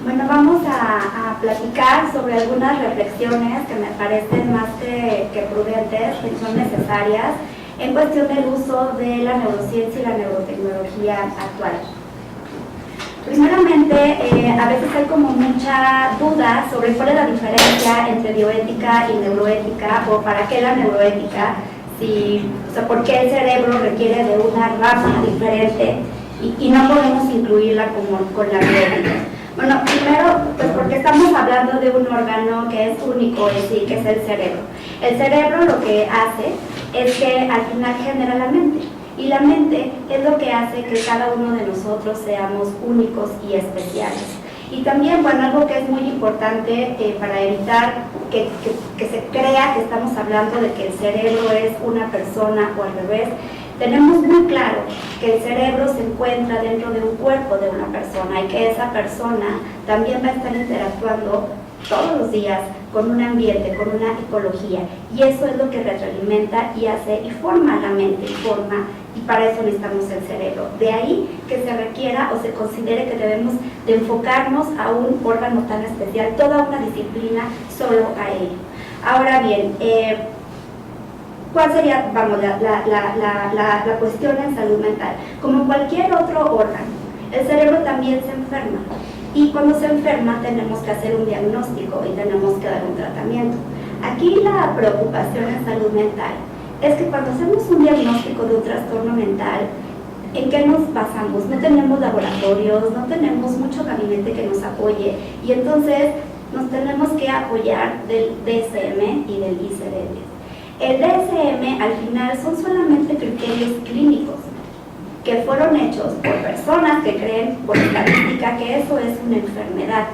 Bueno, vamos a platicar sobre algunas reflexiones que me parecen más que prudentes, que son necesarias en cuestión del uso de la neurociencia y la neurotecnología actual. Primeramente, a veces hay como mucha duda sobre cuál es la diferencia entre bioética y neuroética, o para qué la neuroética, o sea, por qué el cerebro requiere de una rama diferente y no podemos incluirla con la bioética. Bueno, primero, pues porque estamos hablando de un órgano que es único en sí, que es el cerebro. El cerebro lo que hace es que al final genera la mente. Y la mente es lo que hace que cada uno de nosotros seamos únicos y especiales. Y también, bueno, algo que es muy importante para evitar que se crea que estamos hablando de que el cerebro es una persona o al revés, tenemos muy claro que el cerebro se encuentra dentro de un cuerpo de una persona y que esa persona también va a estar interactuando todos los días con un ambiente, con una ecología, y eso es lo que retroalimenta y hace y forma la mente, y para eso necesitamos el cerebro. De ahí que se requiera o se considere que debemos de enfocarnos a un órgano tan especial, toda una disciplina solo a ello. Ahora bien, ¿cuál sería, vamos, la cuestión en salud mental? Como cualquier otro órgano, el cerebro también se enferma. Y cuando se enferma tenemos que hacer un diagnóstico y tenemos que dar un tratamiento. Aquí la preocupación en salud mental es que cuando hacemos un diagnóstico de un trastorno mental, ¿en qué nos basamos? No tenemos laboratorios, no tenemos mucho gabinete que nos apoye, y entonces nos tenemos que apoyar del DSM y del ICD-10. El DSM al final son solamente criterios clínicos que fueron hechos por personas que creen por estadística que eso es una enfermedad.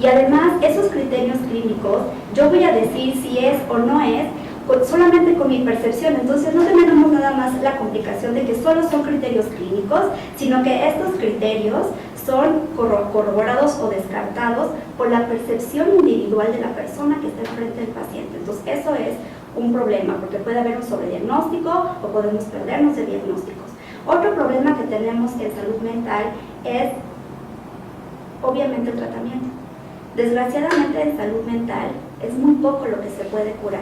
Y además, esos criterios clínicos, yo voy a decir si es o no es, solamente con mi percepción. Entonces no tenemos nada más la complicación de que solo son criterios clínicos, sino que estos criterios son corroborados o descartados por la percepción individual de la persona que está enfrente del paciente. Entonces eso es un problema, porque puede haber un sobrediagnóstico o podemos perdernos de diagnósticos. Otro problema que tenemos en salud mental es, obviamente, el tratamiento. Desgraciadamente, en salud mental es muy poco lo que se puede curar.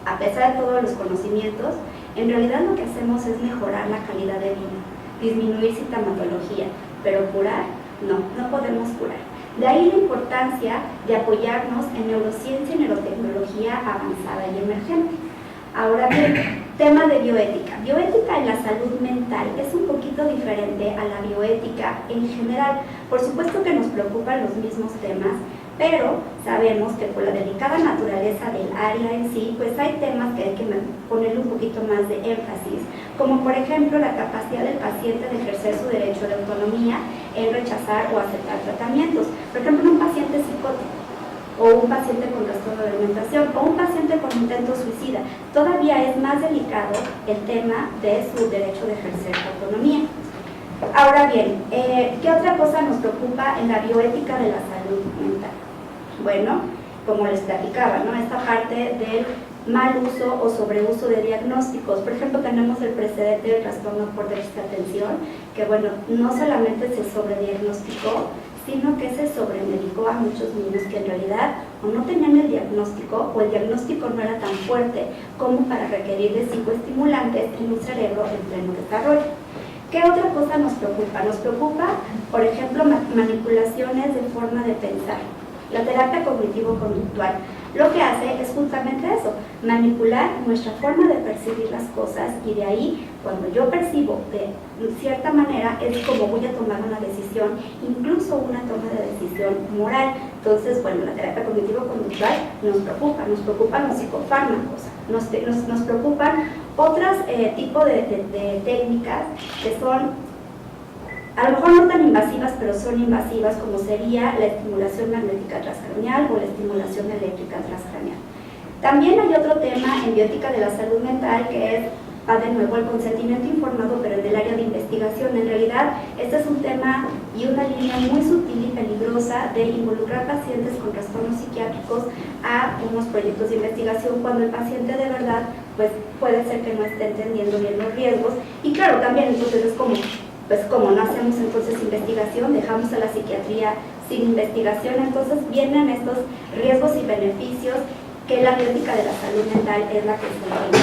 A pesar de todos los conocimientos, en realidad lo que hacemos es mejorar la calidad de vida, disminuir sintomatología, pero curar, no podemos curar. De ahí la importancia de apoyarnos en neurociencia y neurotecnología avanzada y emergente. Ahora bien, tema de bioética. Bioética en la salud mental es un poquito diferente a la bioética en general. Por supuesto que nos preocupan los mismos temas, pero sabemos que por la delicada naturaleza del área en sí, pues hay temas que hay que ponerle un poquito más de énfasis, como por ejemplo la capacidad del paciente de ejercer su derecho de autonomía en rechazar o aceptar tratamientos. Por ejemplo, un paciente psicótico, o un paciente con trastorno de alimentación, o un paciente con intento suicida, todavía es más delicado el tema de su derecho de ejercer autonomía. Ahora bien, ¿qué otra cosa nos preocupa en la bioética de la salud mental? Bueno, como les platicaba, ¿no? Esta parte del mal uso o sobreuso de diagnósticos. Por ejemplo, tenemos el precedente del trastorno por déficit de atención, que bueno, no solamente se sobrediagnosticó, sino que se sobremedicó a muchos niños que en realidad o no tenían el diagnóstico o el diagnóstico no era tan fuerte como para requerir de psicoestimulantes en un cerebro en pleno desarrollo. ¿Qué otra cosa nos preocupa? Nos preocupa, por ejemplo, manipulaciones de forma de pensar. La terapia cognitivo-conductual lo que hace es justamente eso, manipular nuestra forma de percibir las cosas, y de ahí, cuando yo percibo de cierta manera, es como voy a tomar una decisión, incluso una toma de decisión moral. Entonces, bueno, la terapia cognitivo-conductual nos preocupan los psicofármacos, nos preocupan otros tipos de técnicas que son a lo mejor no tan invasivas, pero son invasivas, como sería la estimulación magnética transcranial o la estimulación eléctrica transcranial. También hay otro tema en bioética de la salud mental que va de nuevo el consentimiento informado, pero en el área de investigación. En realidad, este es un tema y una línea muy sutil y peligrosa de involucrar pacientes con trastornos psiquiátricos a unos proyectos de investigación cuando el paciente de verdad pues puede ser que no esté entendiendo bien los riesgos. Y claro, también entonces es como, pues como no hacemos entonces investigación, dejamos a la psiquiatría sin investigación, entonces vienen estos riesgos y beneficios que la bioética de la salud mental es la que se encuentra.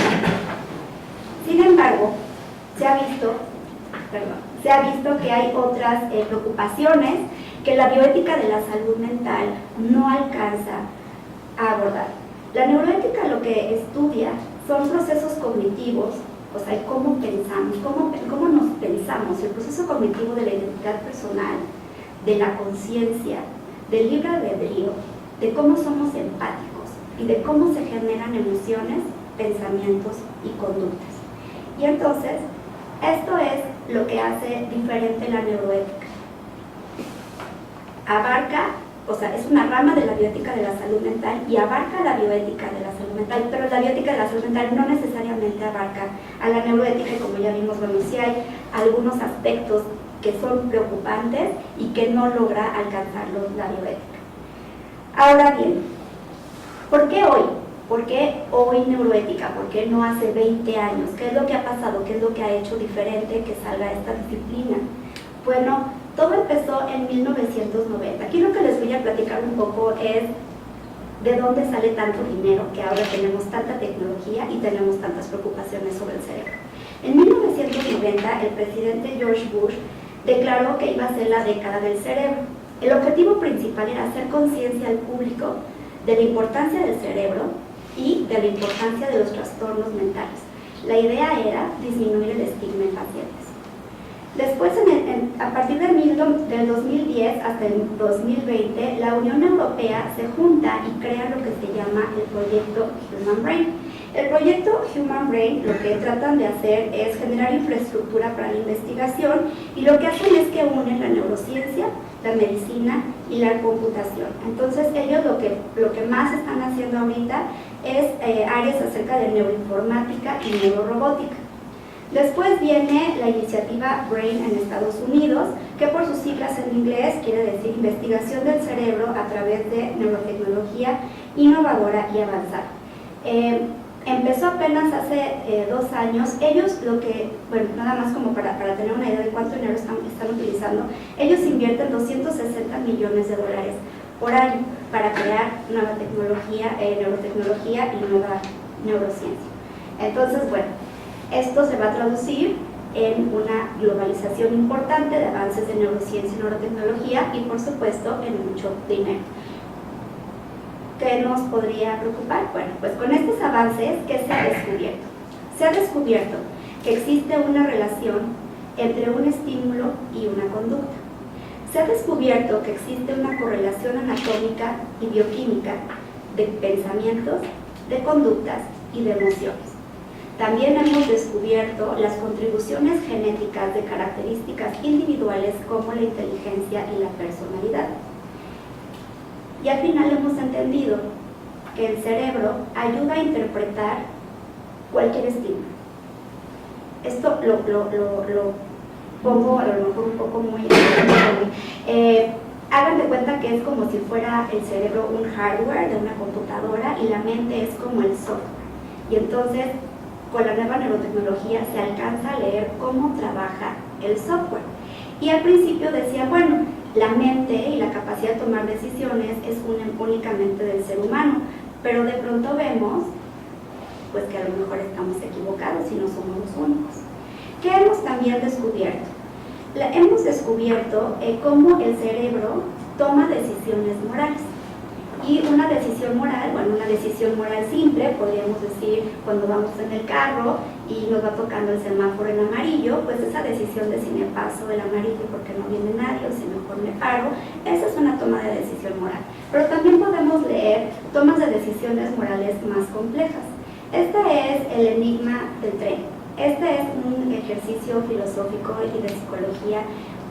Sin embargo, se ha visto que hay otras preocupaciones que la bioética de la salud mental no alcanza a abordar. La neuroética lo que estudia son procesos cognitivos, o sea, cómo pensamos, cómo nos pensamos, el proceso cognitivo de la identidad personal, de la conciencia, del libre albedrío, de cómo somos empáticos y de cómo se generan emociones, pensamientos y conductas. Y entonces, esto es lo que hace diferente la neuroética. Abarca, o sea, es una rama de la bioética de la salud mental y abarca la bioética de la salud mental, pero la bioética de la salud mental no necesariamente abarca a la neuroética, y como ya vimos, bueno, sí hay algunos aspectos que son preocupantes y que no logra alcanzarlos la bioética. Ahora bien, ¿por qué hoy? ¿Por qué hoy neuroética? ¿Por qué no hace 20 años? ¿Qué es lo que ha pasado? ¿Qué es lo que ha hecho diferente que salga esta disciplina? Bueno, todo empezó en 1990. Aquí lo que les voy a platicar un poco es de dónde sale tanto dinero, que ahora tenemos tanta tecnología y tenemos tantas preocupaciones sobre el cerebro. En 1990, el presidente George Bush declaró que iba a ser la década del cerebro. El objetivo principal era hacer conciencia al público de la importancia del cerebro y de la importancia de los trastornos mentales. La idea era disminuir el estigma en pacientes. Después, a partir del 2010 hasta el 2020, la Unión Europea se junta y crea lo que se llama el proyecto Human Brain. El proyecto Human Brain lo que tratan de hacer es generar infraestructura para la investigación, y lo que hacen es que unen la neurociencia, la medicina y la computación. Entonces ellos lo que más están haciendo ahorita es áreas acerca de neuroinformática y neurorobótica. Después viene la iniciativa BRAIN en Estados Unidos, que por sus siglas en inglés quiere decir investigación del cerebro a través de neurotecnología innovadora y avanzada. Empezó apenas hace 2 años. Ellos bueno, nada más como para tener una idea de cuánto dinero están utilizando, ellos invierten 260 millones de dólares por año para crear nueva tecnología, neurotecnología y nueva neurociencia. Entonces, bueno, esto se va a traducir en una globalización importante de avances de neurociencia y neurotecnología y, por supuesto, en mucho dinero. ¿Qué nos podría preocupar? Bueno, pues con estos avances, ¿qué se ha descubierto? Se ha descubierto que existe una relación entre un estímulo y una conducta. Se ha descubierto que existe una correlación anatómica y bioquímica de pensamientos, de conductas y de emociones. También hemos descubierto las contribuciones genéticas de características individuales como la inteligencia y la personalidad. Y al final hemos entendido que el cerebro ayuda a interpretar cualquier estímulo. Esto lo pongo a lo mejor un poco muy... hagan de cuenta que es como si fuera el cerebro un hardware de una computadora y la mente es como el software. Y entonces, con la nueva neurotecnología se alcanza a leer cómo trabaja el software. Y al principio decía, bueno, la mente y la capacidad de tomar decisiones es únicamente del ser humano, pero de pronto vemos pues que a lo mejor estamos equivocados y no somos los únicos. ¿Qué hemos también descubierto? Hemos descubierto cómo el cerebro toma decisiones morales. Y una decisión moral, bueno, una decisión moral simple, podríamos decir cuando vamos en el carro y nos va tocando el semáforo en amarillo, pues esa decisión de si me paso el amarillo porque no viene nadie o si mejor me paro, esa es una toma de decisión moral. Pero también podemos leer tomas de decisiones morales más complejas. Este es el enigma del tren. Este es un ejercicio filosófico y de psicología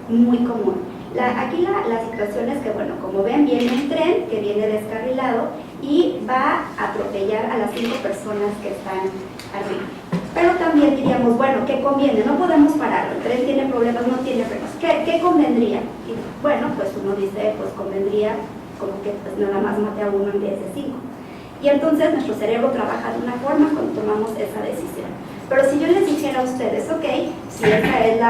muy común. Aquí la situación es que, bueno, como ven, viene un tren que viene descarrilado y va a atropellar a las 5 personas que están arriba. Pero también diríamos, bueno, ¿qué conviene? No podemos pararlo, el tren tiene problemas, no tiene frenos. ¿Qué convendría? Y bueno, pues uno dice, pues convendría como que pues nada más mate a uno en vez de 5. Y entonces nuestro cerebro trabaja de una forma cuando tomamos esa decisión. Pero si yo les dijera a ustedes, ok, si esa es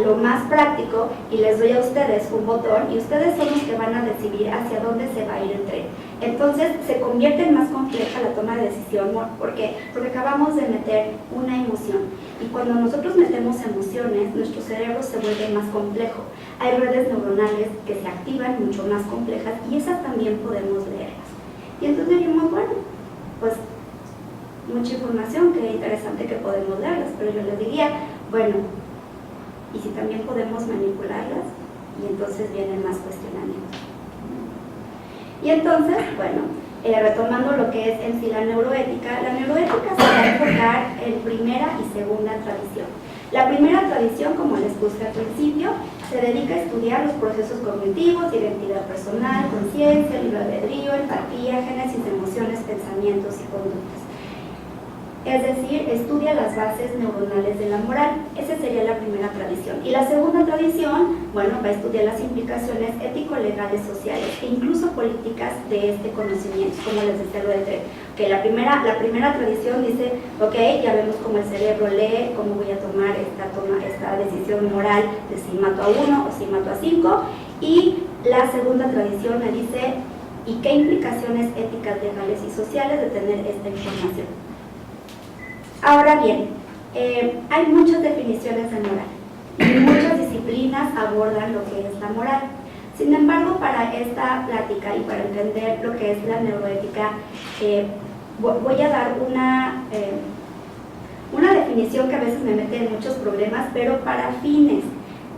lo más práctico y les doy a ustedes un botón y ustedes son los que van a decidir hacia dónde se va a ir el tren. Entonces se convierte en más compleja la toma de decisión. ¿Por qué? Porque acabamos de meter una emoción. Y cuando nosotros metemos emociones, nuestro cerebro se vuelve más complejo. Hay redes neuronales que se activan mucho más complejas y esas también podemos leerlas. Y entonces dijimos, bueno, pues mucha información, qué interesante que podemos leerlas, pero yo les diría, bueno, ¿y si también podemos manipularlas? Y entonces vienen más cuestionamientos. Y entonces, bueno, retomando lo que es en sí la neuroética se va a enfocar en primera y segunda tradición. La primera tradición, como les puse al principio, se dedica a estudiar los procesos cognitivos, identidad personal, conciencia, libre albedrío, empatía, génesis de emociones, pensamientos y conductas. Es decir, estudia las bases neuronales de la moral. Esa sería la primera tradición. Y la segunda tradición, bueno, va a estudiar las implicaciones ético-legales, sociales e incluso políticas de este conocimiento, como les decía lo del tren. Que la primera tradición dice, ok, ya vemos cómo el cerebro lee, cómo voy a tomar esta decisión moral de si mato a 1 o si mato a 5. Y la segunda tradición me dice, ¿y qué implicaciones éticas, legales y sociales de tener esta información? Ahora bien, hay muchas definiciones de moral y muchas disciplinas abordan lo que es la moral. Sin embargo, para esta plática y para entender lo que es la neuroética, voy a dar una definición que a veces me mete en muchos problemas, pero para fines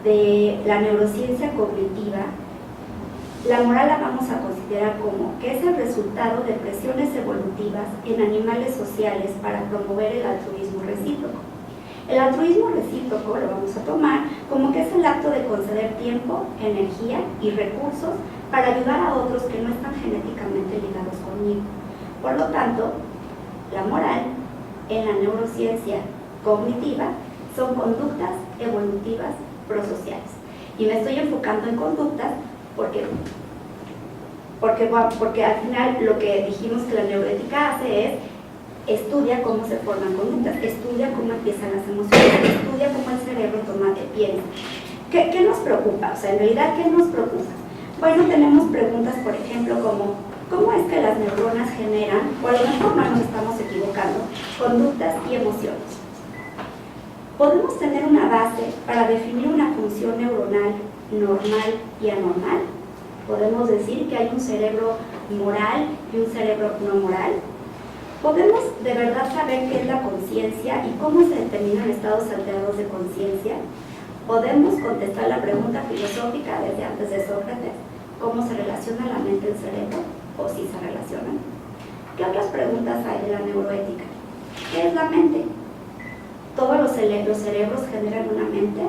de la neurociencia cognitiva, la moral la vamos a considerar como que es el resultado de presiones evolutivas en animales sociales para promover el altruismo recíproco. El altruismo recíproco lo vamos a tomar como que es el acto de conceder tiempo, energía y recursos para ayudar a otros que no están genéticamente ligados conmigo. Por lo tanto, la moral en la neurociencia cognitiva son conductas evolutivas prosociales. Y me estoy enfocando en conductas porque al final lo que dijimos que la neuroética hace es estudia cómo se forman conductas, estudia cómo empiezan las emociones, estudia cómo el cerebro piensa. ¿Qué nos preocupa? O sea, en realidad, ¿qué nos preocupa? Bueno, tenemos preguntas, por ejemplo, como ¿cómo es que las neuronas generan, o a lo mejor no nos estamos equivocando, conductas y emociones? ¿Podemos tener una base para definir una función neuronal normal y anormal? ¿Podemos decir que hay un cerebro moral y un cerebro no moral? ¿Podemos de verdad saber qué es la conciencia y cómo se determinan estados alterados de conciencia? ¿Podemos contestar la pregunta filosófica desde antes de Sócrates? ¿Cómo se relaciona la mente y el cerebro? ¿O si se relacionan? ¿Qué otras preguntas hay de la neuroética? ¿Qué es la mente? ¿Todos los cerebros generan una mente?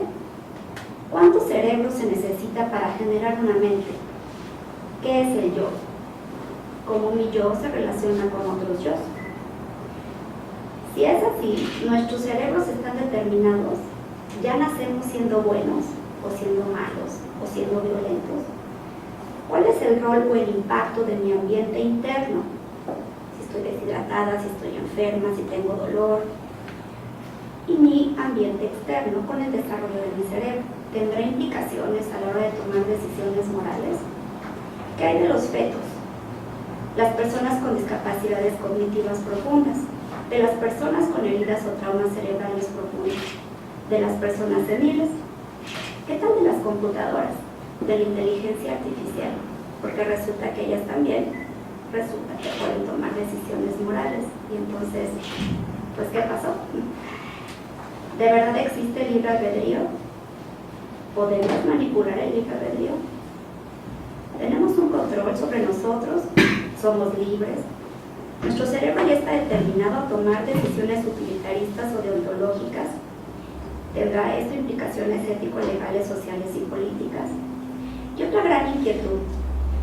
¿Cuántos cerebros se necesita para generar una mente? ¿Qué es el yo? ¿Cómo mi yo se relaciona con otros yo? Si es así, nuestros cerebros están determinados, ya nacemos siendo buenos o siendo malos o siendo violentos. ¿Cuál es el rol o el impacto de mi ambiente interno? Si estoy deshidratada, si estoy enferma, si tengo dolor. Y mi ambiente externo con el desarrollo de mi cerebro. ¿Tendrá implicaciones a la hora de tomar decisiones morales? ¿Qué hay de los fetos? Las personas con discapacidades cognitivas profundas, de las personas con heridas o traumas cerebrales profundos, de las personas seniles. ¿Qué tal de las computadoras? De la inteligencia artificial, porque resulta que ellas también pueden tomar decisiones morales. Y entonces, pues, ¿qué pasó? ¿De verdad existe el libre albedrío? ¿Podemos manipular el libre albedrío? ¿Tenemos un control sobre nosotros? ¿Somos libres? ¿Nuestro cerebro ya está determinado a tomar decisiones utilitaristas o deontológicas? ¿Tendrá esto implicaciones ético-legales, sociales y políticas? Y otra gran inquietud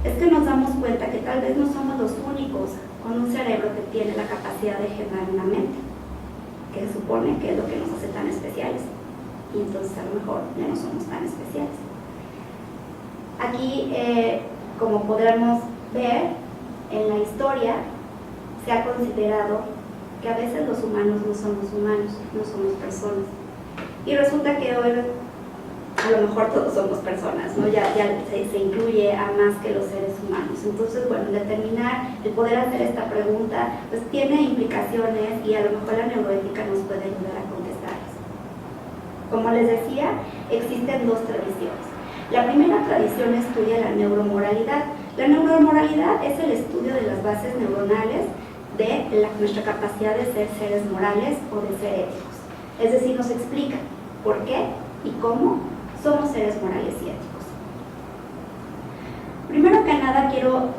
es que nos damos cuenta que tal vez no somos los únicos con un cerebro que tiene la capacidad de generar una mente, que se supone que es lo que nos hace tan especiales, y entonces a lo mejor ya no somos tan especiales. Aquí, como podremos ver, en la historia se ha considerado que a veces los humanos no somos humanos, no somos personas. Y resulta que hoy a lo mejor todos somos personas, ¿no? Ya se incluye a más que los seres humanos. Entonces, bueno, determinar, el poder hacer esta pregunta, pues tiene implicaciones y a lo mejor la neuroética nos puede ayudar a contestarlas. Como les decía, existen dos tradiciones. La primera tradición estudia la neuromoralidad. La neuromoralidad es el estudio de las bases neuronales de nuestra capacidad de ser seres morales o de ser éticos. Es decir, nos explica por qué y cómo somos seres morales y éticos. Primero que nada quiero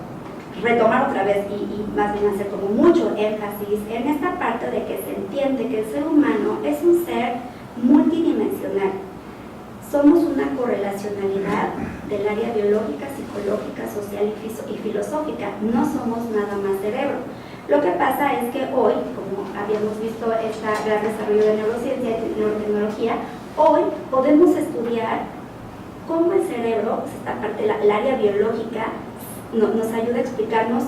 retomar otra vez y más bien hacer como mucho énfasis en esta parte de que se entiende que el ser humano es un ser multidimensional. Somos una correlacionalidad del área biológica, psicológica, social y filosófica. No somos nada más cerebro. Lo que pasa es que hoy, como habíamos visto este gran desarrollo de neurociencia y neurotecnología, hoy podemos estudiar cómo el cerebro, esta parte, el área biológica, nos ayuda a explicarnos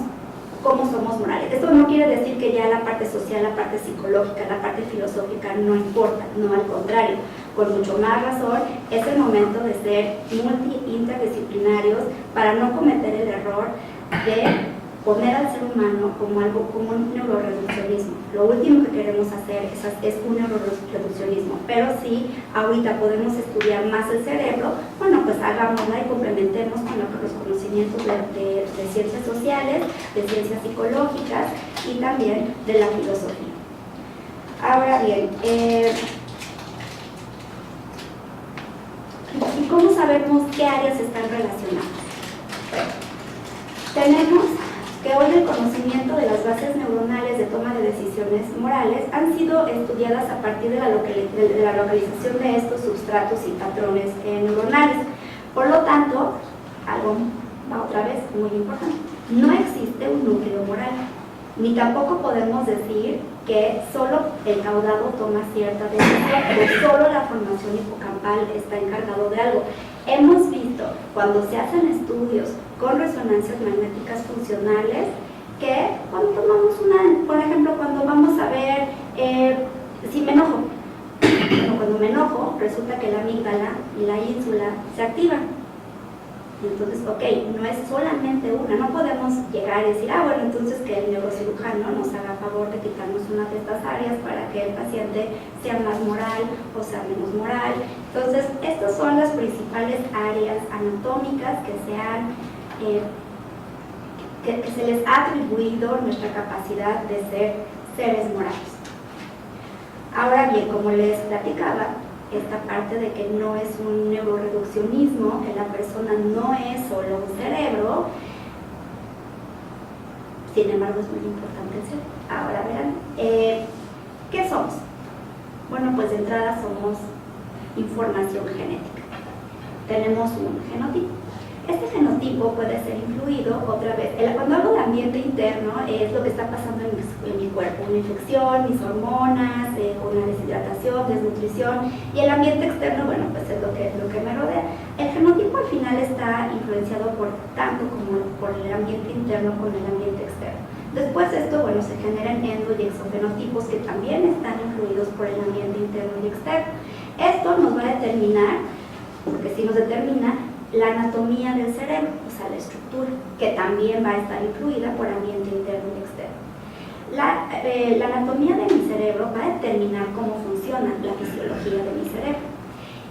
cómo somos morales. Esto no quiere decir que ya la parte social, la parte psicológica, la parte filosófica no importa, no, al contrario, con mucho más razón es el momento de ser interdisciplinarios para no cometer el error de poner al ser humano como algo, como un neuroreduccionismo. Lo último que queremos hacer es un neuroreduccionismo, pero si ahorita podemos estudiar más el cerebro, bueno, pues hagámosla y complementemos con los conocimientos de ciencias sociales, de ciencias psicológicas y también de la filosofía. Ahora bien, ¿y cómo sabemos qué áreas están relacionadas? Tenemos que hoy el conocimiento de las bases neuronales de toma de decisiones morales han sido estudiadas a partir de la localización de estos substratos y patrones neuronales. Por lo tanto, algo otra vez muy importante, no existe un núcleo moral, ni tampoco podemos decir que solo el caudado toma cierta decisión o solo la formación hipocampal está encargado de algo. Hemos visto cuando se hacen estudios con resonancias magnéticas funcionales que cuando tomamos por ejemplo, cuando vamos a ver si me enojo, cuando me enojo resulta que la amígdala y la ínsula se activan. Y entonces, ok, no es solamente una, no podemos llegar y decir, bueno, entonces que el neurocirujano nos haga favor de quitarnos una de estas áreas para que el paciente sea más moral o sea menos moral. Entonces, estas son las principales áreas anatómicas que se les ha atribuido nuestra capacidad de ser seres morales. Ahora bien, como les platicaba, esta parte de que no es un neuroreduccionismo, que la persona no es solo un cerebro, sin embargo es muy importante el cerebro. Ahora verán, ¿qué somos? Bueno, pues de entrada somos información genética. Tenemos un genotipo. Este genotipo puede ser influido otra vez. Cuando hablo de ambiente interno es lo que está pasando en mi cuerpo, una infección, mis hormonas, una deshidratación, desnutrición, y el ambiente externo, bueno, pues es lo que me rodea. El genotipo al final está influenciado tanto como por el ambiente interno como el ambiente externo. Después de esto, bueno, se generan endo- y exogenotipos que también están influidos por el ambiente interno y externo. Esto nos va a determinar, porque sí nos determina, la anatomía del cerebro, o sea, la estructura, que también va a estar influida por ambiente interno y externo. La anatomía de mi cerebro va a determinar cómo funciona la fisiología de mi cerebro.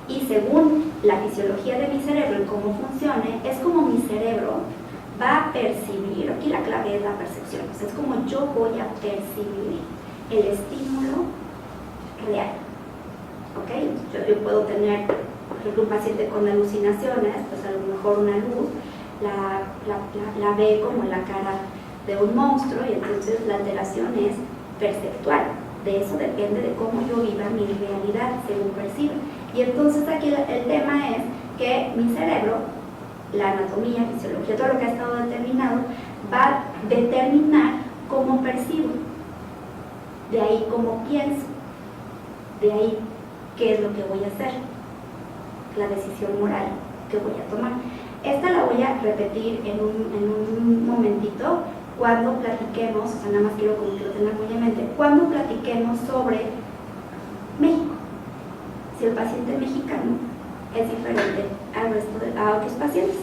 Y según la fisiología de mi cerebro y cómo funcione, es como mi cerebro va a percibir, aquí la clave es la percepción, o sea, es como yo voy a percibir el estímulo real. ¿Ok? Yo puedo tener, por ejemplo, un paciente con alucinaciones, pues a lo mejor una luz la ve como la cara de un monstruo y entonces la alteración es perceptual. De eso depende de cómo yo viva mi realidad según percibo. Y entonces aquí el tema es que mi cerebro, la anatomía, fisiología, todo lo que ha estado determinado, va a determinar cómo percibo. De ahí cómo pienso. De ahí qué es lo que voy a hacer, la decisión moral que voy a tomar. Esta la voy a repetir en un momentito. cuando platiquemos, o sea, nada más quiero como que lo tengan muy en mente, cuando platiquemos sobre México. Si el paciente mexicano es diferente al resto a otros pacientes,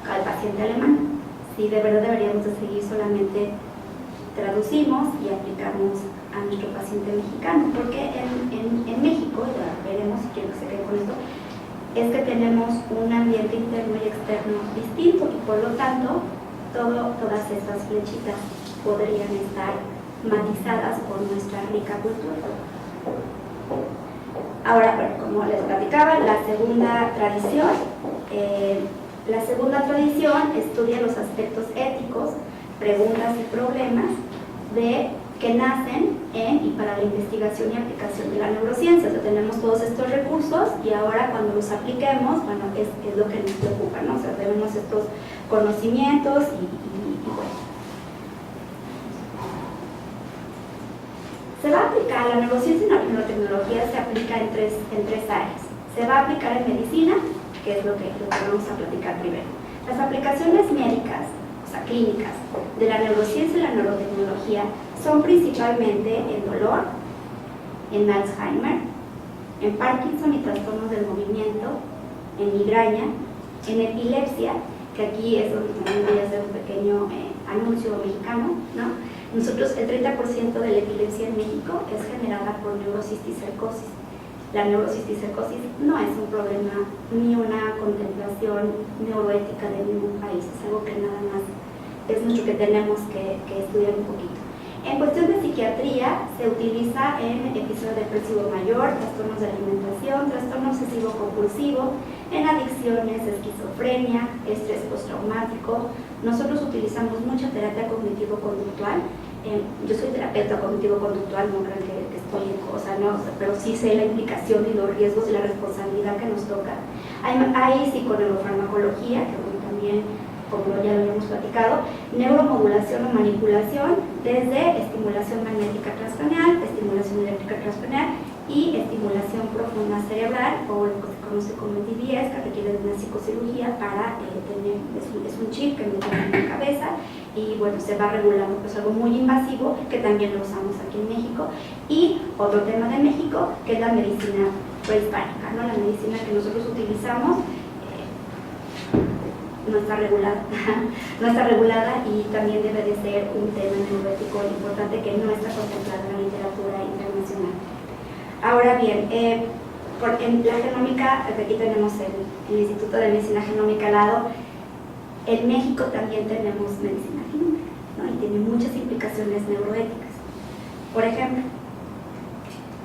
al paciente alemán. Si de verdad deberíamos de seguir solamente traducimos y aplicamos a nuestro paciente mexicano, porque en México, ya veremos si quiero que se quede con esto, es que tenemos un ambiente interno y externo distinto y por lo tanto todas estas flechitas podrían estar matizadas por nuestra rica cultura. Ahora, bueno, como les platicaba, la segunda tradición estudia los aspectos éticos, preguntas y problemas que nacen en y para la investigación y aplicación de la neurociencia. O sea, tenemos todos estos recursos y ahora cuando los apliquemos, bueno, es lo que nos preocupa, ¿no? O sea, tenemos estos conocimientos y bueno. Se va a aplicar, la neurociencia y la neurotecnología se aplica en tres áreas. Se va a aplicar en medicina, que es lo que vamos a platicar primero. Las aplicaciones médicas, o sea, clínicas, de la neurociencia y la neurotecnología son principalmente en dolor, en Alzheimer, en Parkinson y trastornos del movimiento, en migraña, en epilepsia, que aquí es donde también voy a hacer un pequeño anuncio mexicano, ¿no? Nosotros, el 30% de la epilepsia en México es generada por neurocisticercosis. La neurocisticercosis no es un problema ni una contemplación neuroética de ningún país, es algo que nada más es nuestro que tenemos que estudiar un poquito. En cuestión de psiquiatría, se utiliza en episodio depresivo mayor, trastornos de alimentación, trastorno obsesivo-compulsivo, en adicciones, esquizofrenia, estrés postraumático. Nosotros utilizamos mucha terapia cognitivo-conductual. Yo soy terapeuta cognitivo-conductual, no crean que estoy en cosa, no, pero sí sé la implicación y los riesgos y la responsabilidad que nos toca. Hay psiconeurofarmacología, que también, como ya lo habíamos platicado, neuromodulación o manipulación, desde estimulación magnética transcranial, estimulación eléctrica transcranial y estimulación profunda cerebral, o lo que se conoce como el DBS, que requiere de una psicocirugía para tener, es un chip que mete en la cabeza y bueno, se va regulando, pues algo muy invasivo que también lo usamos aquí en México. Y otro tema de México, que es la medicina prehispánica, ¿no? La medicina que nosotros utilizamos no está regulada, no está regulada y también debe de ser un tema neuroético importante que no está contemplado en la literatura internacional. Ahora bien, en la genómica, aquí tenemos el Instituto de Medicina Genómica al lado. En México también tenemos medicina genómica, ¿no? Y tiene muchas implicaciones neuroéticas. Por ejemplo,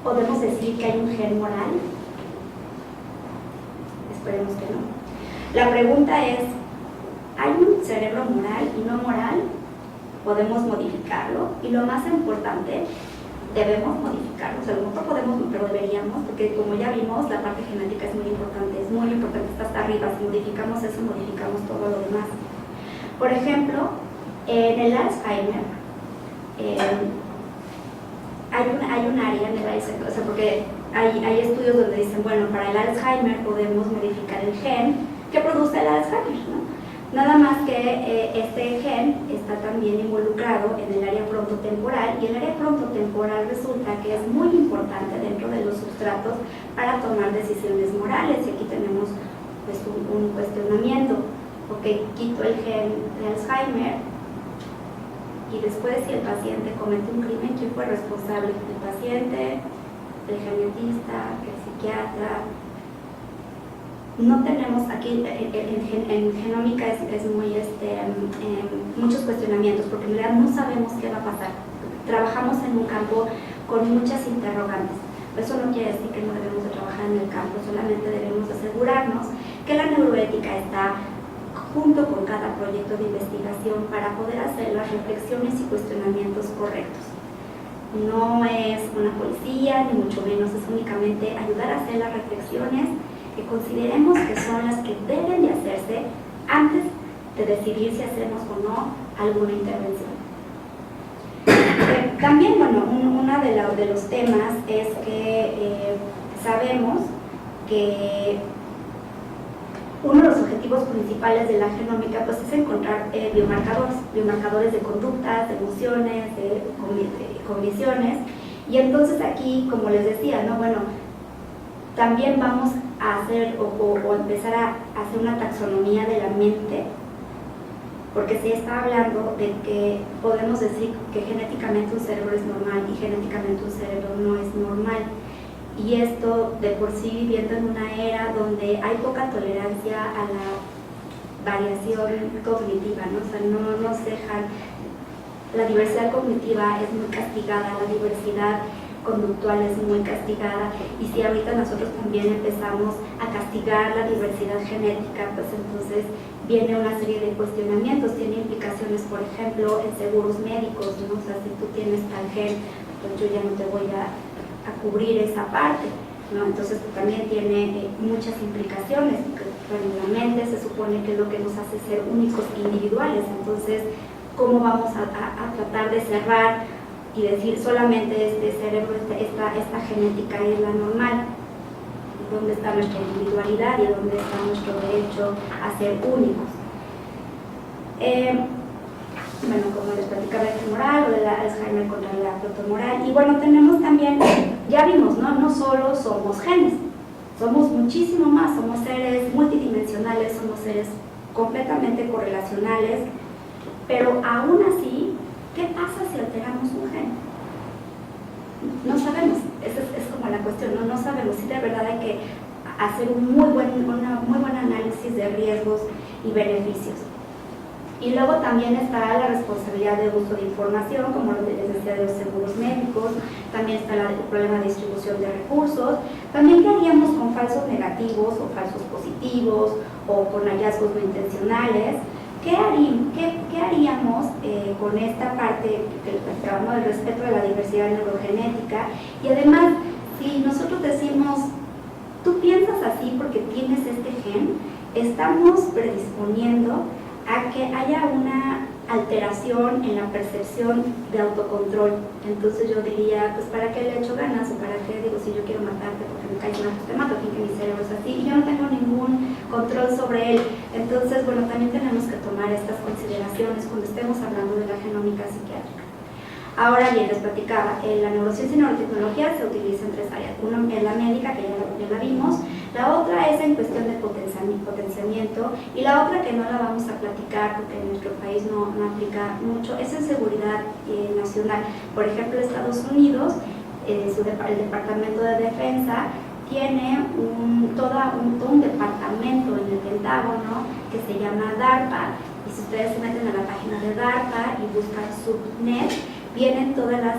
¿podemos decir que hay un gen moral? Esperemos que no. La pregunta es, ¿hay un cerebro moral y no moral? ¿Podemos modificarlo? Y lo más importante, ¿debemos modificarlo? O sea, a lo mejor podemos, pero deberíamos, porque como ya vimos, la parte genética es muy importante, está hasta arriba. Si modificamos eso, modificamos todo lo demás. Por ejemplo, en el Alzheimer, hay un área en el Alzheimer, o sea, porque hay estudios donde dicen, bueno, para el Alzheimer podemos modificar el gen que produce el Alzheimer, ¿no? Nada más que este gen está también involucrado en el área frontotemporal, y el área frontotemporal resulta que es muy importante dentro de los sustratos para tomar decisiones morales, y aquí tenemos pues un cuestionamiento, porque quito el gen de Alzheimer y después, si el paciente comete un crimen, ¿quién fue responsable? ¿El paciente, el genetista, el psiquiatra? No tenemos aquí, en genómica es muy, muchos cuestionamientos, porque en realidad no sabemos qué va a pasar. Trabajamos en un campo con muchas interrogantes. Eso no quiere decir que no debemos de trabajar en el campo, solamente debemos asegurarnos que la neuroética está junto con cada proyecto de investigación para poder hacer las reflexiones y cuestionamientos correctos. No es una policía, ni mucho menos, es únicamente ayudar a hacer las reflexiones que consideremos que son las que deben de hacerse antes de decidir si hacemos o no alguna intervención. También, bueno, uno de los temas es que sabemos que uno de los objetivos principales de la genómica pues, es encontrar biomarcadores de conductas, de emociones, de cogniciones. Y entonces aquí, como les decía, ¿no? Bueno, también vamos a hacer o empezar a hacer una taxonomía de la mente, porque se está hablando de que podemos decir que genéticamente un cerebro es normal y genéticamente un cerebro no es normal. Y esto de por sí viviendo en una era donde hay poca tolerancia a la variación cognitiva, ¿no? O sea, no nos dejan, la diversidad cognitiva es muy castigada, la diversidad conductual es muy castigada, y si ahorita nosotros también empezamos a castigar la diversidad genética, pues entonces viene una serie de cuestionamientos, tiene implicaciones, por ejemplo, en seguros médicos, ¿no? O sea, si tú tienes tal gen, pues yo ya no te voy a cubrir esa parte, ¿no? Entonces también tiene muchas implicaciones, porque bueno, la mente se supone que es lo que nos hace ser únicos e individuales, entonces ¿cómo vamos a tratar de cerrar y decir solamente este cerebro, esta genética es la normal? ¿Dónde está nuestra individualidad y dónde está nuestro derecho a ser únicos? Bueno, como les platicaba el tumoral o de la Alzheimer contra la protomoral. Y bueno, tenemos también, ya vimos, no solo somos genes, somos muchísimo más, somos seres multidimensionales, somos seres completamente correlacionales, pero aún así, ¿qué pasa si alteramos un gen? No sabemos, esa es como la cuestión, no sabemos si de verdad hay que hacer un muy buen análisis de riesgos y beneficios. Y luego también está la responsabilidad de uso de información, como lo que les decía de los seguros médicos, también está el problema de distribución de recursos, también qué haríamos con falsos negativos o falsos positivos o con hallazgos no intencionales. ¿Qué haríamos con esta parte que platicábamos del respeto de la diversidad neurogenética? Y además, si nosotros decimos, tú piensas así porque tienes este gen, estamos predisponiendo a que haya una alteración en la percepción de autocontrol. Entonces yo diría, pues ¿para qué le echo ganas? O ¿para qué digo, si yo quiero matarte porque me caes una, pues te mato, que mi cerebro es así, y yo no tengo ningún control sobre él. Entonces, bueno, también tenemos que tomar estas consideraciones cuando estemos hablando de la genómica psiquiátrica. Ahora bien, les platicaba, la neurociencia y neurotecnología se utiliza en tres áreas. Una es la médica, que ya la vimos, la otra es en cuestión de potenciamiento, y la otra que no la vamos a platicar porque en nuestro país no aplica mucho, es en seguridad nacional. Por ejemplo, Estados Unidos, el Departamento de Defensa, tiene todo un departamento en el Pentágono que se llama DARPA, y si ustedes se meten a la página de DARPA y buscan subnet, vienen todos los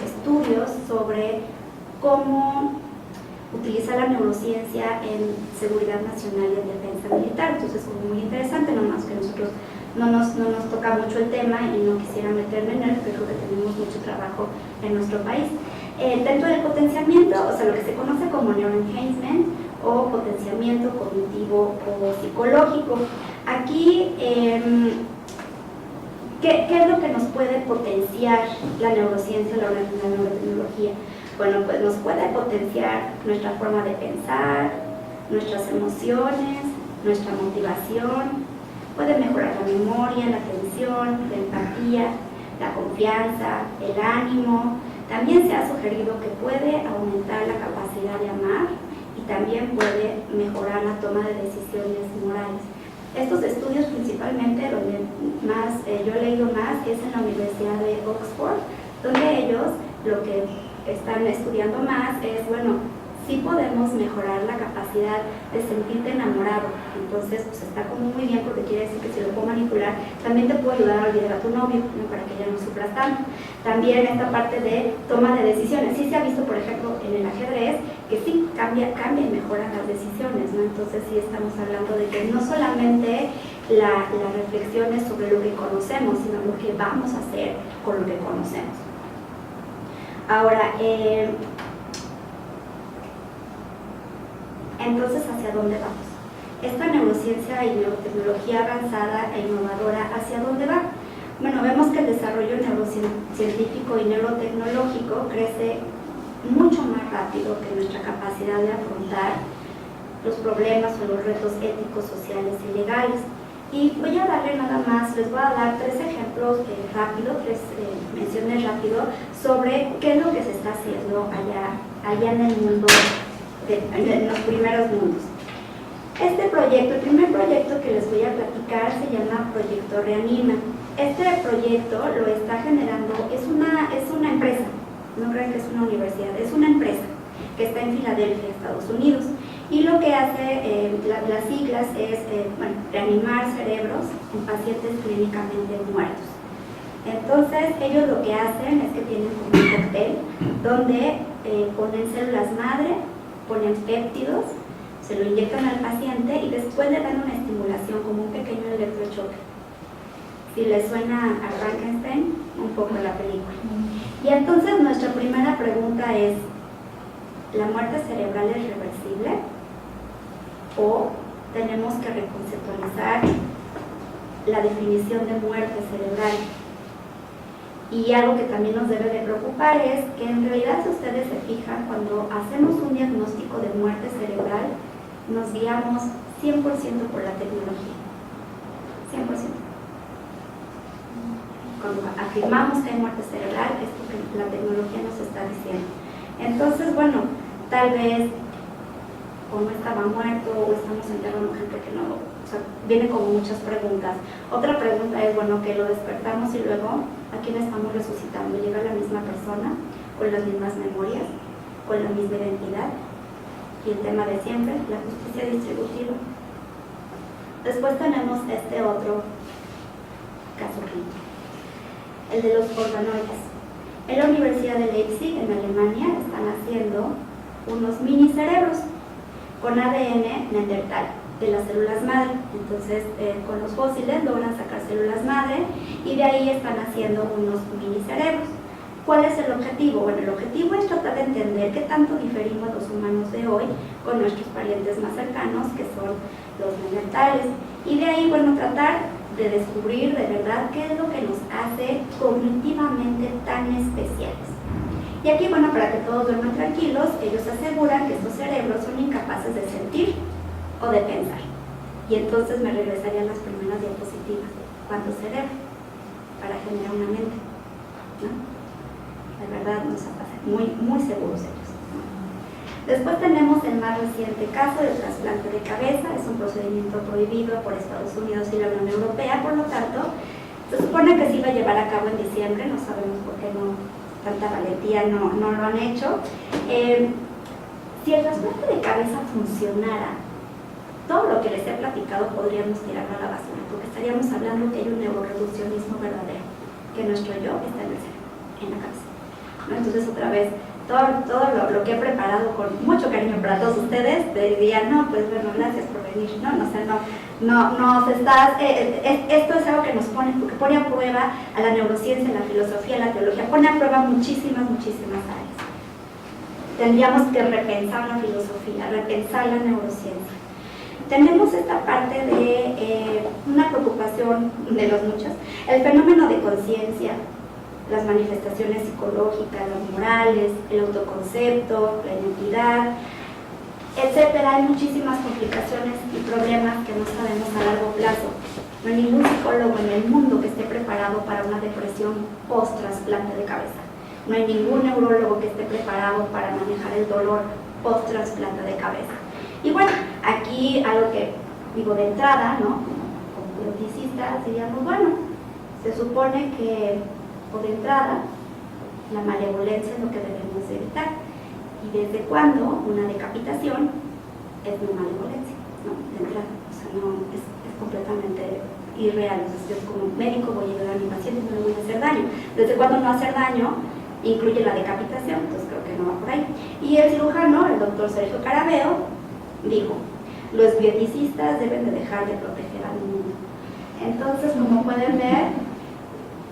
estudios sobre cómo utilizar la neurociencia en seguridad nacional y en defensa militar. Entonces es como muy interesante, nomás que nosotros no nos toca mucho el tema y no quisiera meterme en él, pero creo que tenemos mucho trabajo en nuestro país. Dentro del potenciamiento, o sea, lo que se conoce como neuroenhancement o potenciamiento cognitivo o psicológico. Aquí, ¿qué es lo que nos puede potenciar la neurociencia o la neurotecnología? Bueno, pues nos puede potenciar nuestra forma de pensar, nuestras emociones, nuestra motivación, puede mejorar la memoria, la atención, la empatía, la confianza, el ánimo. También se ha sugerido que puede aumentar la capacidad de amar y también puede mejorar la toma de decisiones morales. Estos estudios principalmente, donde más yo he leído más, es en la Universidad de Oxford, donde ellos lo que están estudiando más es, bueno, sí podemos mejorar la capacidad de sentirte enamorado. Entonces, pues está como muy bien, porque quiere decir que si lo puedo manipular, también te puedo ayudar a olvidar a tu novio, ¿no? Para que ya no sufras tanto. También esta parte de toma de decisiones. Sí se ha visto, por ejemplo, en el ajedrez, que sí cambia y mejora las decisiones, ¿no? Entonces sí estamos hablando de que no solamente la reflexión es sobre lo que conocemos, sino lo que vamos a hacer con lo que conocemos. Ahora, entonces, ¿hacia dónde vamos? Esta neurociencia y neurotecnología avanzada e innovadora, ¿hacia dónde va? Bueno, vemos que el desarrollo neurocientífico y neurotecnológico crece mucho más rápido que nuestra capacidad de afrontar los problemas o los retos éticos, sociales y legales. Y voy a darle nada más, les voy a dar 3 ejemplos rápido, 3 menciones rápido sobre qué es lo que se está haciendo allá en el mundo, en los primeros mundos. Este proyecto, el primer proyecto que les voy a platicar se llama Proyecto Reanima. Este proyecto lo está generando, es una empresa, no crean que es una universidad, es una empresa que está en Filadelfia, Estados Unidos. Y lo que hace, las siglas es reanimar cerebros en pacientes clínicamente muertos. Entonces, ellos lo que hacen es que tienen como un cóctel donde ponen células madre, ponen péptidos, se lo inyectan al paciente y después le dan una estimulación como un pequeño electrochoque. Si les suena a Frankenstein, un poco la película. Y entonces nuestra primera pregunta es, ¿la muerte cerebral es reversible? ¿O tenemos que reconceptualizar la definición de muerte cerebral? Y algo que también nos debe de preocupar es que en realidad, si ustedes se fijan, cuando hacemos un diagnóstico de muerte cerebral, nos guiamos 100% por la tecnología. 100%. Cuando afirmamos que hay muerte cerebral, es porque la tecnología nos está diciendo. Entonces, bueno, tal vez o no estaba muerto o estamos enterrando gente que no, o sea, viene como muchas preguntas. Otra pregunta es, bueno, que lo despertamos y luego, ¿a quién estamos resucitando? ¿Llega la misma persona, con las mismas memorias, con la misma identidad? Y el tema de siempre, la justicia distributiva. Después tenemos este otro caso clínico, el de los organoides. En la Universidad de Leipzig, en Alemania, están haciendo unos mini cerebros con ADN neandertal de las células madre. Entonces, con los fósiles logran sacar células madre y de ahí están haciendo unos mini cerebros. ¿Cuál es el objetivo? Bueno, el objetivo es tratar de entender qué tanto diferimos los humanos de hoy con nuestros parientes más cercanos, que son los neandertales. Y de ahí, bueno, tratar de descubrir de verdad qué es lo que nos hace cognitivamente tan especiales. Y aquí, bueno, para que todos duerman tranquilos, ellos aseguran que estos cerebros son incapaces de sentir o de pensar. Y entonces me regresarían las primeras diapositivas. ¿Cuánto cerebro? Para generar una mente, ¿no? De verdad nos aparecen muy seguros ellos, ¿no? Después tenemos el más reciente caso del trasplante de cabeza. Es un procedimiento prohibido por Estados Unidos y la Unión Europea, por lo tanto, se supone que se iba a llevar a cabo en diciembre, no sabemos por qué no. Tanta valentía no lo han hecho. Si el trasplante de cabeza funcionara, todo lo que les he platicado podríamos tirarlo a la basura, porque estaríamos hablando que hay un neuroreduccionismo verdadero, que nuestro yo está en el cerebro, en la cabeza, ¿no? Entonces, otra vez, todo lo que he preparado con mucho cariño para todos ustedes, te diría, no, pues bueno, gracias por venir, ¿no? Esto es algo que nos pone a prueba a la neurociencia, la filosofía, la teología, pone a prueba muchísimas áreas. Tendríamos que repensar la filosofía, repensar la neurociencia. Tenemos esta parte de una preocupación de los muchos, el fenómeno de conciencia, las manifestaciones psicológicas, las morales, el autoconcepto, la identidad, etcétera. Hay muchísimas complicaciones y problemas que no sabemos a largo plazo. No hay ningún psicólogo en el mundo que esté preparado para una depresión post-trasplante de cabeza. No hay ningún neurólogo que esté preparado para manejar el dolor post-trasplante de cabeza. Y bueno, aquí algo que digo de entrada, ¿no? Como bioticistas diríamos, bueno, se supone que, por entrada, la malevolencia es lo que debemos evitar. ¿Y desde cuándo una decapitación es no malevolencia? No, de entrada, o sea, no, es completamente irreal. O sea, yo como médico voy a ayudar a mi paciente y no le voy a hacer daño. ¿Desde cuándo no hacer daño incluye la decapitación? Entonces creo que no va por ahí. Y el cirujano, el doctor Sergio Carabeo, dijo, los bieticistas deben de dejar de proteger al mundo. Entonces, como pueden ver,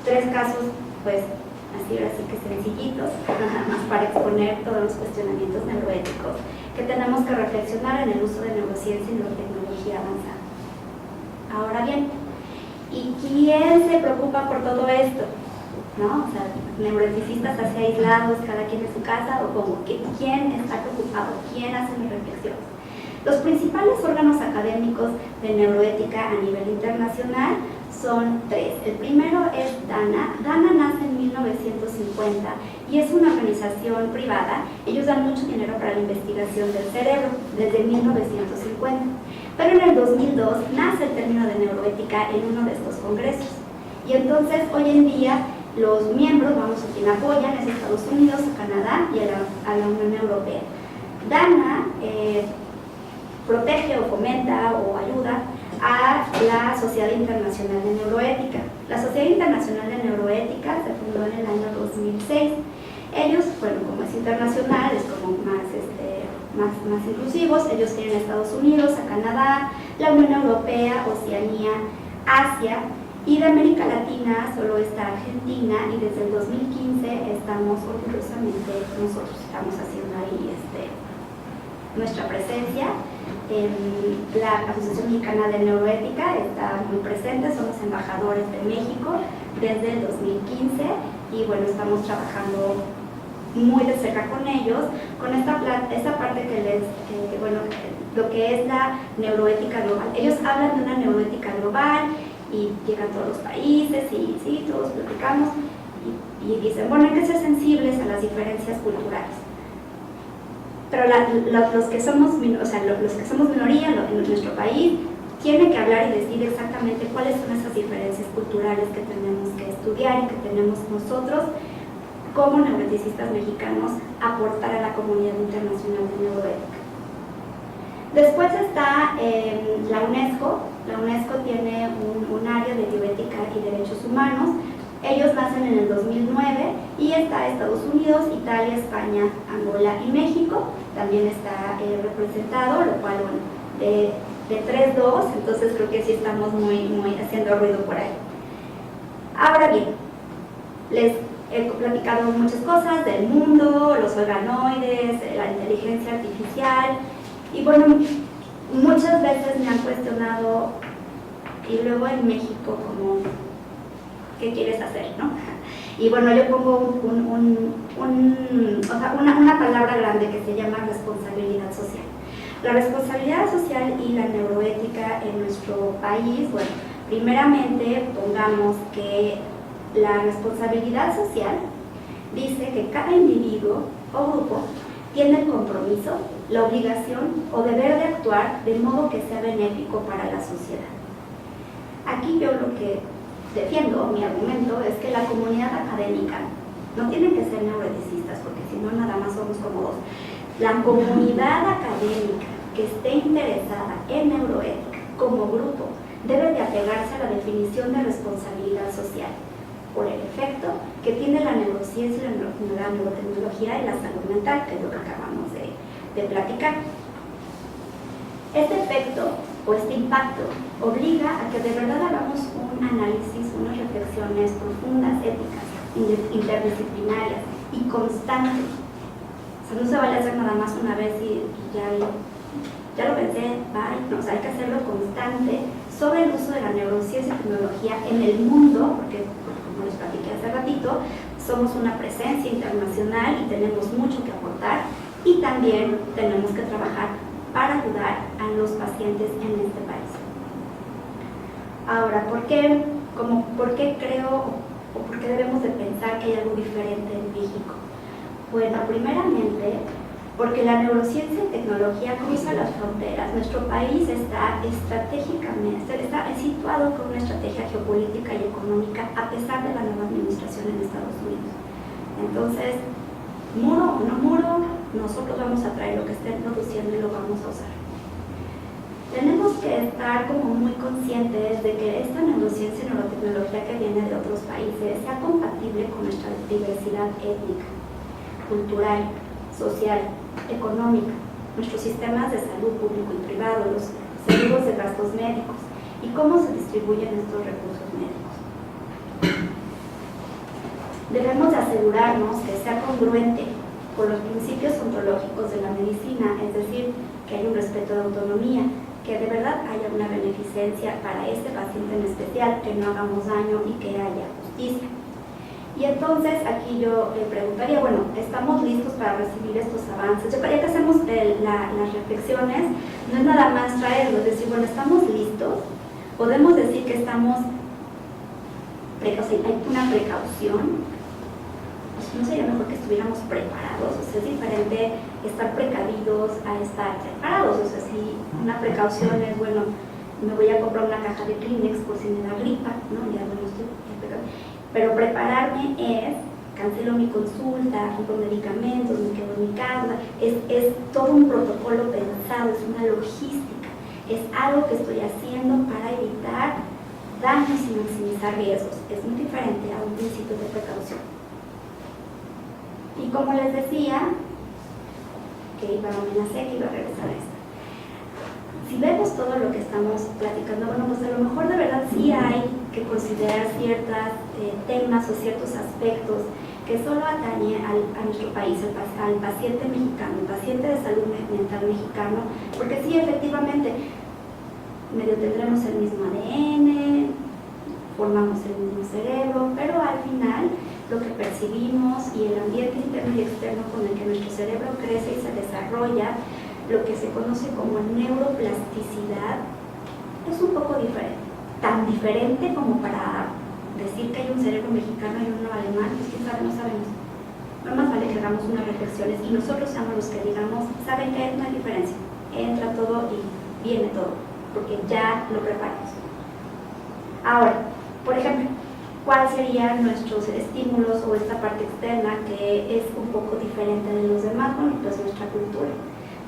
3 casos, pues, así que sencillitos, nada más para exponer todos los cuestionamientos neuroéticos que tenemos que reflexionar en el uso de neurociencia y neurotecnología avanzada. Ahora bien, ¿y quién se preocupa por todo esto? ¿No? O sea, neuroeticistas así aislados, cada quien en su casa, o como, ¿quién está preocupado? ¿Quién hace mis reflexiones? Los principales órganos académicos de neuroética a nivel internacional son tres. El primero es DANA. DANA nace en 1950 y es una organización privada. Ellos dan mucho dinero para la investigación del cerebro desde 1950. Pero en el 2002 nace el término de neuroética en uno de estos congresos. Y entonces hoy en día los miembros, vamos, a quien apoyan es Estados Unidos, a Canadá y a la Unión Europea. DANA protege o fomenta o ayuda a la Sociedad Internacional de Neuroética. La Sociedad Internacional de Neuroética se fundó en el año 2006. Ellos, bueno, como es internacional, es como más inclusivos. Ellos tienen a Estados Unidos, a Canadá, la Unión Europea, Oceanía, Asia, y de América Latina solo está Argentina, y desde el 2015 estamos orgullosamente, nosotros estamos haciendo ahí nuestra presencia. La Asociación Mexicana de Neuroética está muy presente, somos embajadores de México desde el 2015 y bueno, estamos trabajando muy de cerca con ellos, con esta parte que les, bueno, lo que es la neuroética global. Ellos hablan de una neuroética global y llegan todos los países y sí, todos platicamos y dicen, bueno, hay que ser sensibles a las diferencias culturales. Pero los que somos minoría en nuestro país tienen que hablar y decir exactamente cuáles son esas diferencias culturales que tenemos que estudiar y que tenemos nosotros como neuroeticistas mexicanos aportar a la comunidad internacional de neuroética. Después está la UNESCO. La UNESCO tiene un área de bioética y derechos humanos. Ellos nacen en el 2009 y está Estados Unidos, Italia, España, Angola y México. También está representado, lo cual, bueno, de 3-2, entonces creo que sí estamos muy haciendo ruido por ahí. Ahora bien, les he platicado muchas cosas del mundo, los organoides, la inteligencia artificial, y bueno, muchas veces me han cuestionado, y luego en México, como, ¿qué quieres hacer, no? Y bueno, yo pongo una palabra grande que se llama responsabilidad social. La responsabilidad social y la neuroética en nuestro país, bueno, primeramente pongamos que la responsabilidad social dice que cada individuo o grupo tiene el compromiso, la obligación o deber de actuar de modo que sea benéfico para la sociedad. Aquí yo lo que defiendo, mi argumento, es que la comunidad académica no tiene que ser neuroeticistas, porque si no nada más somos como dos. La comunidad académica que esté interesada en neuroética como grupo debe de apegarse a la definición de responsabilidad social por el efecto que tiene la neurociencia, la neurotecnología y la salud mental, que es lo que acabamos de platicar. Este efecto o este impacto obliga a que de verdad hagamos un análisis, unas reflexiones profundas, éticas, interdisciplinarias y constantes. O sea, no se vale hacer nada más una vez y ya lo pensé, bye. No, o sea, hay que hacerlo constante sobre el uso de la neurociencia y tecnología en el mundo, porque como les platiqué hace ratito, somos una presencia internacional y tenemos mucho que aportar, y también tenemos que trabajar para ayudar a los pacientes en este país. Ahora, ¿por qué creo o por qué debemos de pensar que hay algo diferente en México? Bueno, primeramente, porque la neurociencia y tecnología cruza las fronteras. Nuestro país está estratégicamente, está situado con una estrategia geopolítica y económica a pesar de la nueva administración en Estados Unidos. Entonces, muro o no muro, nosotros vamos a traer lo que estén produciendo y lo vamos a usar. Tenemos que estar como muy conscientes de que esta neurociencia y neurotecnología que viene de otros países sea compatible con nuestra diversidad étnica, cultural, social, económica, nuestros sistemas de salud público y privado, los seguros de gastos médicos y cómo se distribuyen estos recursos médicos. Debemos de asegurarnos que sea congruente con los principios ontológicos de la medicina, es decir, que haya un respeto de autonomía, que de verdad haya una beneficencia para este paciente en especial, que no hagamos daño y que haya justicia. Y entonces aquí yo preguntaría, bueno, ¿estamos listos para recibir estos avances? Yo creo que hacemos las reflexiones, no es nada más traerlo, es decir, bueno, ¿estamos listos? Podemos decir que estamos, o sea, hay una precaución, no sería mejor que estuviéramos preparados, o sea, es diferente estar precavidos a estar preparados, o sea, si una precaución es, bueno, me voy a comprar una caja de Kleenex por si me da gripa, ¿no? Ya no estoy precavido. Pero prepararme es, cancelo mi consulta, compro medicamentos, me quedo en mi casa, es todo un protocolo pensado, es una logística, es algo que estoy haciendo para evitar daños y maximizar riesgos. Es muy diferente a un principio de precaución. Y como les decía, que iba a amenazar que iba a regresar a esto. Si vemos todo lo que estamos platicando, bueno, pues a lo mejor de verdad sí hay que considerar ciertos temas o ciertos aspectos que solo atañe a nuestro país, al paciente mexicano, al paciente de salud mental mexicano, porque sí, efectivamente, medio tendremos el mismo ADN, formamos el mismo cerebro, pero al final lo que percibimos y el ambiente interno y externo con el que nuestro cerebro crece y se desarrolla, lo que se conoce como neuroplasticidad, es un poco diferente. Tan diferente como para decir que hay un cerebro mexicano y uno alemán, pues quién sabe, no sabemos. No más vale que hagamos unas reflexiones y nosotros seamos los que digamos, ¿saben qué? No hay diferencia. Entra todo y viene todo, porque ya lo preparamos. Ahora, por ejemplo, ¿cuáles serían nuestros estímulos o esta parte externa que es un poco diferente de los demás? Bueno, pues nuestra cultura.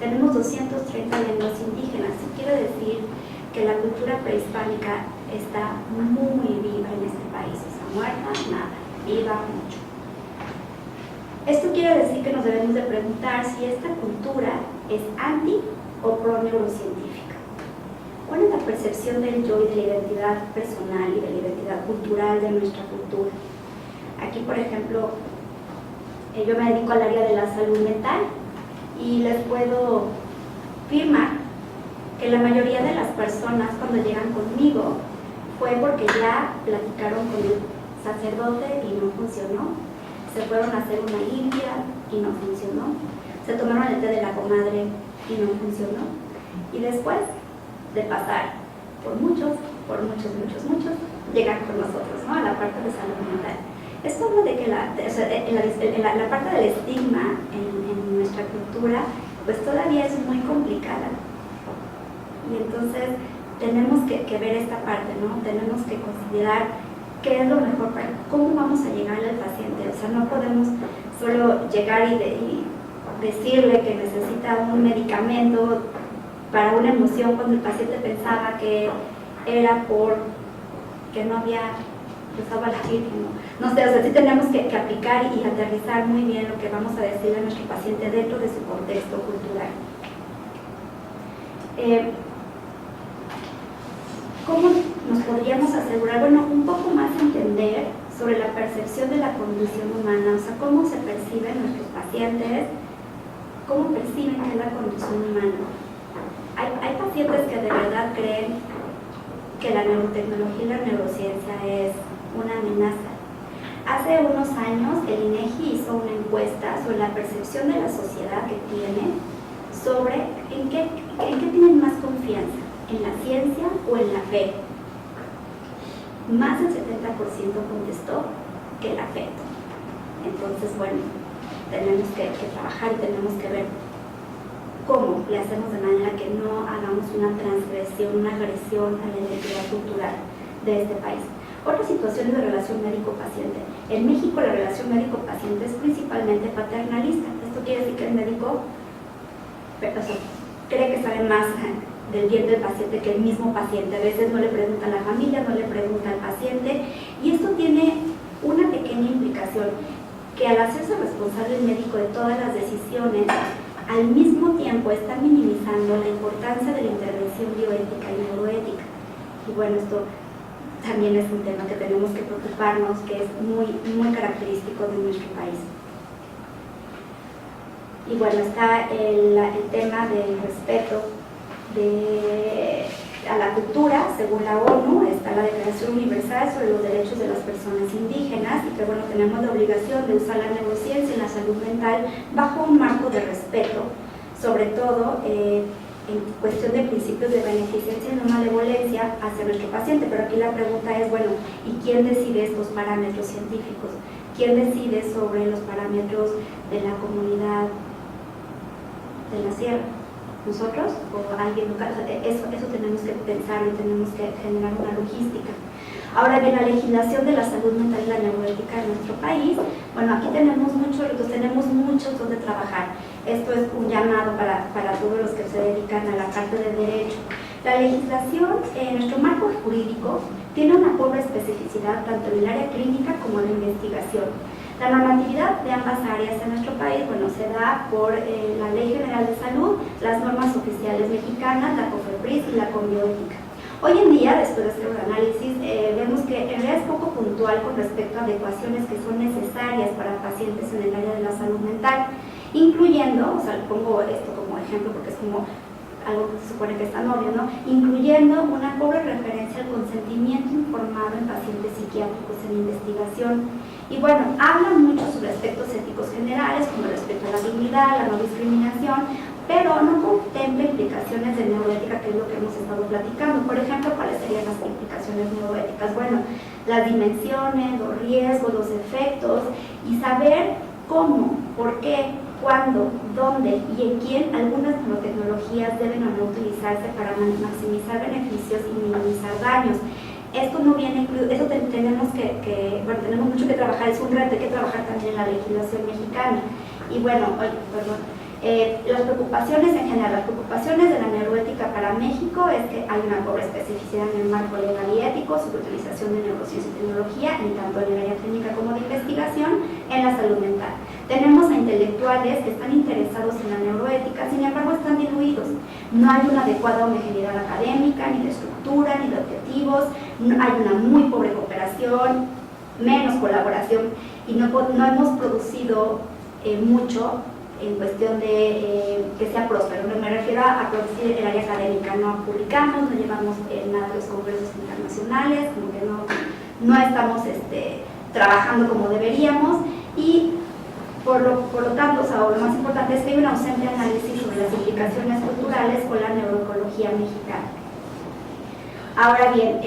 Tenemos 230 lenguas indígenas, y quiere decir que la cultura prehispánica está muy viva en este país, o sea, muerta, nada, viva mucho. Esto quiere decir que nos debemos de preguntar si esta cultura es anti o pro neurocientífica. ¿Cuál es la percepción del yo y de la identidad personal y de la identidad cultural de nuestra cultura? Aquí, por ejemplo, yo me dedico al área de la salud mental, y les puedo afirmar que la mayoría de las personas cuando llegan conmigo fue porque ya platicaron con el sacerdote y no funcionó, se fueron a hacer una limpia y no funcionó, se tomaron el té de la comadre y no funcionó, y después de pasar por muchos, llegan con nosotros, ¿no? A la parte de salud mental. Esto habla de que la parte del estigma en nuestra cultura pues todavía es muy complicada, y entonces tenemos que ver esta parte, ¿no? Tenemos que considerar qué es lo mejor para cómo vamos a llegarle al paciente. O sea, no podemos solo llegar y decirle que necesita un medicamento para una emoción cuando el paciente pensaba que era por que no había usaba la Virgen, ¿no? No sé, o sea, sí tenemos que aplicar y aterrizar muy bien lo que vamos a decirle a nuestro paciente dentro de su contexto cultural. ¿Cómo nos podríamos asegurar? Bueno, un poco más entender sobre la percepción de la condición humana, o sea, cómo se perciben nuestros pacientes, cómo perciben que es la condición humana. Hay pacientes que de verdad creen que la neurotecnología y la neurociencia es una amenaza. Hace unos años el INEGI hizo una encuesta sobre la percepción de la sociedad que tiene sobre en qué tienen más confianza, en la ciencia o en la fe. Más del 70% contestó que el afecto. Entonces, bueno, tenemos que trabajar y tenemos que ver cómo le hacemos de manera que no hagamos una transgresión, una agresión a la identidad cultural de este país. Otras situaciones de relación médico-paciente. En México la relación médico-paciente es principalmente paternalista. Esto quiere decir que el médico cree que sabe más del bien del paciente que el mismo paciente. A veces no le pregunta a la familia, no le pregunta al paciente, y esto tiene una pequeña implicación, que al hacerse responsable el médico de todas las decisiones, al mismo tiempo está minimizando la importancia de la intervención bioética y neuroética. Y bueno, esto también es un tema que tenemos que preocuparnos, que es muy característico de nuestro país. Y bueno, está el tema del respeto, de a la cultura, según la ONU, está la Declaración Universal sobre los Derechos de las Personas Indígenas, y que bueno, tenemos la obligación de usar la neurociencia en la salud mental bajo un marco de respeto, sobre todo en cuestión de principios de beneficencia y no malevolencia hacia nuestro paciente. Pero aquí la pregunta es, bueno, ¿y quién decide estos parámetros científicos? ¿Quién decide sobre los parámetros de la comunidad de la sierra? ¿Nosotros o alguien local? O sea, eso tenemos que pensar y tenemos que generar una logística. Ahora bien, la legislación de la salud mental y la neuroética en nuestro país, bueno, aquí tenemos muchos donde trabajar. Esto es un llamado para todos los que se dedican a la parte de derecho. La legislación, nuestro marco jurídico, tiene una pobre especificidad tanto en el área clínica como en la investigación. La normatividad de ambas áreas en nuestro país, bueno, se da por la Ley General de Salud, las normas oficiales mexicanas, la COFEPRIS y la Conbioética. Hoy en día, después de hacer un análisis, vemos que en realidad es poco puntual con respecto a adecuaciones que son necesarias para pacientes en el área de la salud mental, incluyendo, o sea, pongo esto como ejemplo porque es como algo que se supone que está obvio, ¿no? Incluyendo una pobre referencia al consentimiento informado en pacientes psiquiátricos en investigación. Y bueno, habla mucho sobre aspectos éticos generales, como el respeto a la dignidad, la no discriminación, pero no contempla implicaciones de neuroética, que es lo que hemos estado platicando. Por ejemplo, ¿cuáles serían las implicaciones neuroéticas? Bueno, las dimensiones, los riesgos, los efectos, y saber cómo, por qué, cuándo, dónde y en quién algunas nanotecnologías deben o no utilizarse para maximizar beneficios y minimizar daños. Esto no viene incluido, eso tenemos bueno, tenemos mucho que trabajar, es un reto, hay que trabajar también en la legislación mexicana. Y bueno, las preocupaciones en general, las preocupaciones de la neuroética para México es que hay una pobre especificidad en el marco legal y ético sobre utilización de neurociencia y tecnología, en tanto en el área clínica como de investigación, en la salud mental. Tenemos a intelectuales que están interesados en la neuroética, sin embargo están diluidos. No hay una adecuada homogeneidad académica, ni de estructura, ni de objetivos, no hay una muy pobre cooperación, menos colaboración, y no hemos producido mucho en cuestión de que sea próspero. Me refiero a producir el área académica. No publicamos, no llevamos nada de los congresos internacionales, como que no estamos trabajando como deberíamos, y por lo tanto, o sea, lo más importante es que hay un ausente análisis sobre las implicaciones culturales con la neuroecología mexicana. Ahora bien,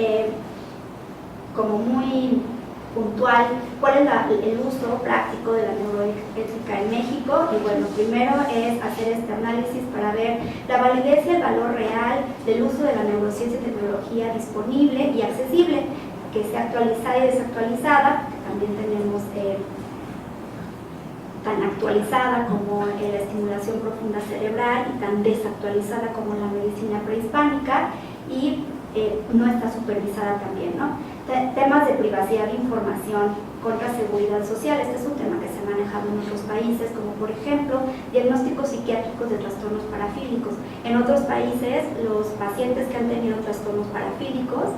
como muy puntual, ¿cuál es el uso práctico de la neuroética en México? Y bueno, primero es hacer este análisis para ver la validez y el valor real del uso de la neurociencia y tecnología disponible y accesible, que sea actualizada y desactualizada, que también tenemos tan actualizada como la estimulación profunda cerebral y tan desactualizada como la medicina prehispánica, y no está supervisada también, ¿no? Temas de privacidad de información contra seguridad social. Este es un tema que se ha manejado en otros países, como por ejemplo diagnósticos psiquiátricos de trastornos parafílicos. En otros países, los pacientes que han tenido trastornos parafílicos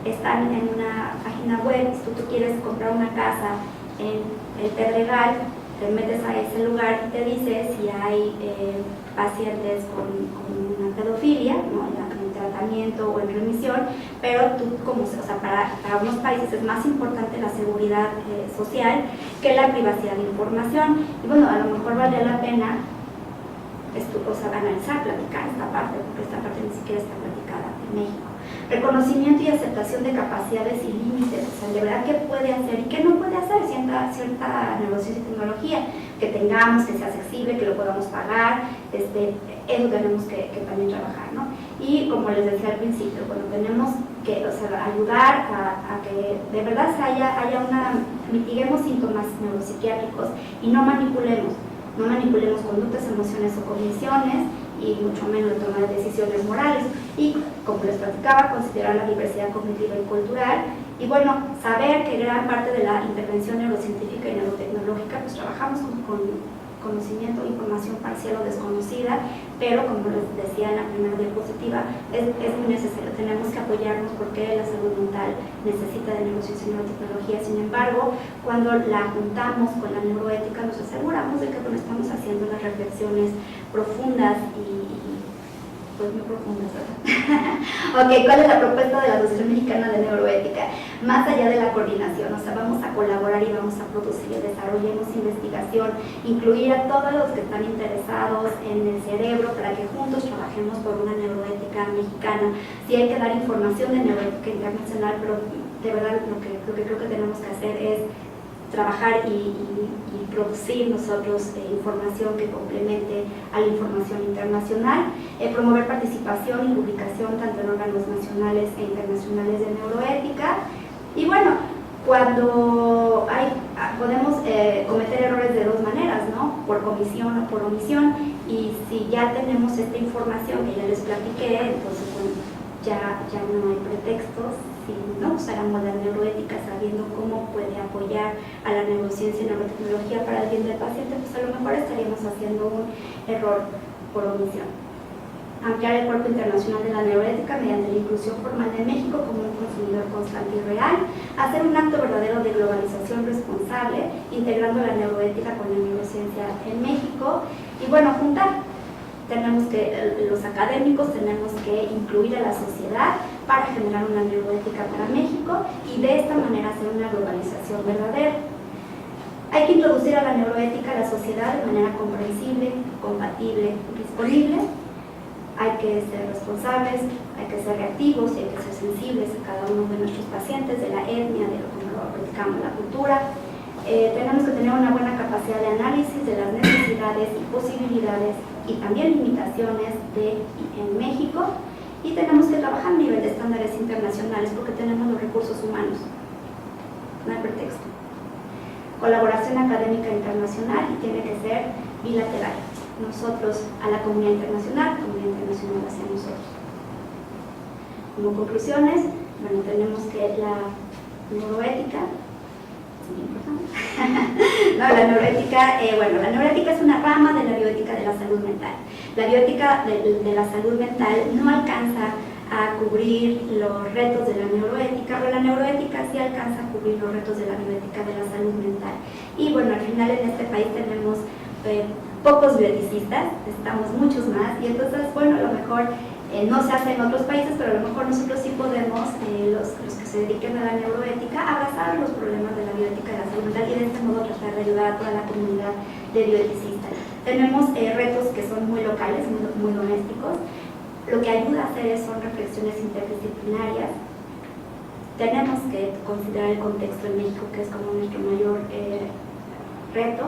están en una página web. Si tú quieres comprar una casa en el Pedregal, te metes a ese lugar y te dice si hay pacientes con una pedofilia, ¿no? En tratamiento o en remisión, pero tú, para unos países es más importante la seguridad social que la privacidad de información. Y bueno, a lo mejor vale la pena analizar, platicar esta parte, porque esta parte ni siquiera está platicada en México. Reconocimiento y aceptación de capacidades y límites, o sea, de verdad qué puede hacer y qué no puede hacer cierta neurociencia y tecnología, que tengamos, que sea accesible, que lo podamos pagar, eso tenemos que también trabajar, ¿no? Y como les decía al principio, bueno, tenemos que ayudar a que de verdad mitiguemos síntomas neuropsiquiátricos y no manipulemos conductas, emociones o cogniciones, y mucho menos de tomar decisiones morales. Y como les platicaba, considerar la diversidad cognitiva y cultural, y bueno, saber que gran parte de la intervención neurocientífica y neurotecnológica pues trabajamos con conocimiento, información parcial o desconocida, pero como les decía en la primera diapositiva, es muy necesario, tenemos que apoyarnos porque la salud mental necesita de neurociencia y neurotecnología. Sin embargo, cuando la juntamos con la neuroética, nos aseguramos de que estamos haciendo las reflexiones profundas y pues muy profundas, ¿verdad? Ok, ¿cuál es la propuesta de la Asociación Mexicana de Neuroética? Más allá de la coordinación, o sea, vamos a colaborar y vamos a producir, desarrollemos investigación, incluir a todos los que están interesados en el cerebro para que juntos trabajemos por una neuroética mexicana. Sí hay que dar información de neuroética internacional, pero de verdad lo que creo que tenemos que hacer es trabajar y producir nosotros información que complemente a la información internacional, promover participación y publicación tanto en órganos nacionales e internacionales de neuroética. Y bueno, cuando podemos cometer errores de dos maneras, ¿no? Por comisión o por omisión, y si ya tenemos esta información que ya les platiqué, entonces bueno, ya no hay pretextos. Si no usáramos la neuroética sabiendo cómo puede apoyar a la neurociencia y neurotecnología para el bien del paciente, pues a lo mejor estaríamos haciendo un error por omisión. Ampliar el cuerpo internacional de la neuroética mediante la inclusión formal de México como un consumidor constante y real. Hacer un acto verdadero de globalización responsable, integrando la neuroética con la neurociencia en México. Y bueno, juntar. Tenemos que, los académicos tenemos que incluir a la sociedad para generar una neuroética para México y de esta manera hacer una globalización verdadera. Hay que introducir a la neuroética a la sociedad de manera comprensible, compatible y disponible. Hay que ser responsables, hay que ser reactivos y hay que ser sensibles a cada uno de nuestros pacientes, de la etnia, de lo que nos practicamos, la cultura. Tenemos que tener una buena capacidad de análisis de las necesidades y posibilidades y también limitaciones en México, y tenemos que trabajar a nivel de estándares internacionales porque tenemos los recursos humanos, no hay pretexto. Colaboración académica internacional y tiene que ser bilateral, nosotros a la comunidad internacional hacia nosotros. Como conclusiones, bueno, tenemos que la neuroética, no, la neuroética, la neuroética es una rama de la bioética de la salud mental. La bioética de la salud mental no alcanza a cubrir los retos de la neuroética, pero la neuroética sí alcanza a cubrir los retos de la bioética de la salud mental. Y bueno, al final en este país tenemos pocos bioeticistas, estamos muchos más, y entonces, bueno, a lo mejor no se hace en otros países, pero a lo mejor nosotros sí podemos, los que se dediquen a la neuroética, abrazar los problemas de la bioética de la salud mental y de este modo tratar de ayudar a toda la comunidad de bioeticistas. Tenemos retos que son muy locales, muy domésticos. Lo que ayuda a hacer son reflexiones interdisciplinarias. Tenemos que considerar el contexto en México, que es como nuestro mayor reto,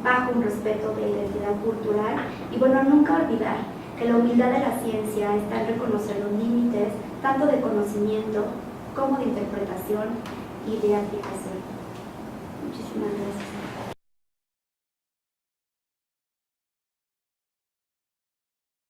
bajo un respeto de identidad cultural. Y bueno, nunca olvidar que la humildad de la ciencia está en reconocer los límites tanto de conocimiento como de interpretación y de aplicación. Muchísimas gracias.